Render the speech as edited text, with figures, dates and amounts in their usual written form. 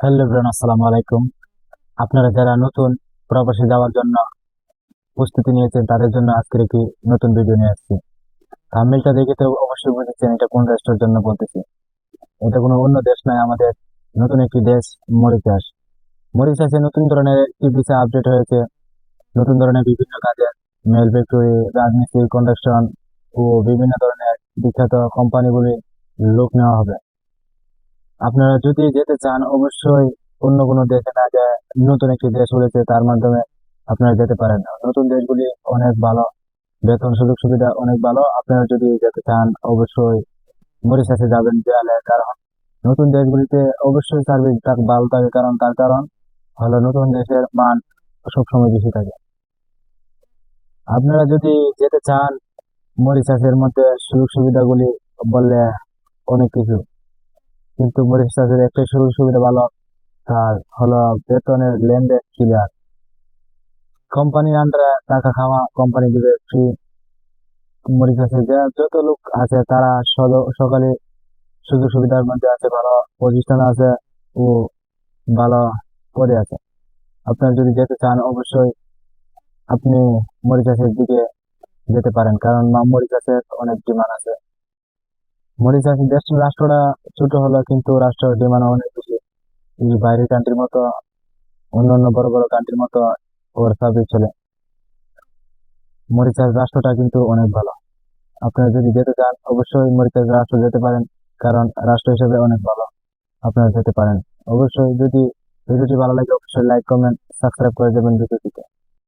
Hello everyone, আসসালামু আলাইকুম। আপনারা যারা নতুন প্রবাসে যাওয়ার জন্য প্রস্তুতি নিয়েছেন তাদের জন্য আজকের একটি নতুন ভিডিও নিয়ে আসছি। থাম্বনেলটা দেখে তো অবশ্যই বুঝেছেন এটা কোন রাষ্ট্রের জন্য বলতেছি। এটা কোনো অন্য দেশ নয়, আমাদের নতুন একটি দেশ, মরিশাস। মরিশাসে নতুন ধরনের একটি ভিসা আপডেট হয়েছে। নতুন ধরনের বিভিন্ন কাজের মেল ফ্যাক্টরি, রাজনীতি, কনস্ট্রাকশন ও বিভিন্ন ধরনের বিখ্যাত কোম্পানিগুলি লোক নেওয়া হবে। আপনারা যদি যেতে চান অবশ্যই অন্য কোনো দেশে না যায়, নতুন একটি দেশ হয়েছে তার মাধ্যমে আপনারা যেতে পারেন। নতুন দেশগুলি অনেক ভালো, বেতন সুযোগ সুবিধা অনেক ভালো। আপনারা যদি যেতে চান অবশ্যই মরিশাসে যাবেন গেলে, কারণ নতুন দেশগুলিতে অবশ্যই সার্ভিস ভালো থাকে, কারণ তার কারণ হলো নতুন দেশের মান সবসময় বেশি থাকে। আপনারা যদি যেতে চান মরিশাসের মধ্যে সুযোগ সুবিধাগুলি বললে অনেক কিছু, কিন্তু মরিশাসের একটা সুযোগ সুবিধা ভালো, তার হলো বেতনের লেনদেন ক্লিয়ার। কোম্পানির আন্ডারে টাকা খাওয়া, কোম্পানি দিবে ফ্রি। মরিশাসে যে যত লোক আছে তারা সকালে সুযোগ সুবিধার মধ্যে আছে, ভালো পজিশন আছে ও ভালো পদে আছে। আপনার যদি যেতে চান অবশ্যই আপনি মরিশাসের দিকে যেতে পারেন, কারণ মরিশাসের অনেক ডিমান্ড আছে। মরিশাস দেশ রাষ্ট্রটা ছোট হলো, কিন্তু রাষ্ট্রের ডিমান্ড অনেক বেশি। এই বাইরের কান্ট্রির মতো, অন্যান্য বড় বড় কান্ট্রির মতো ওর সার্ভিস চলে। মরিশাস রাষ্ট্রটা কিন্তু অনেক ভালো। আপনারা যদি যেতে চান অবশ্যই মরিশাস রাষ্ট্র যেতে পারেন, কারণ রাষ্ট্র হিসেবে অনেক ভালো। আপনারা যেতে পারেন অবশ্যই। যদি ভিডিওটি ভালো লাগে অবশ্যই লাইক, কমেন্ট, সাবস্ক্রাইব করে দেবেন ভিডিওটি।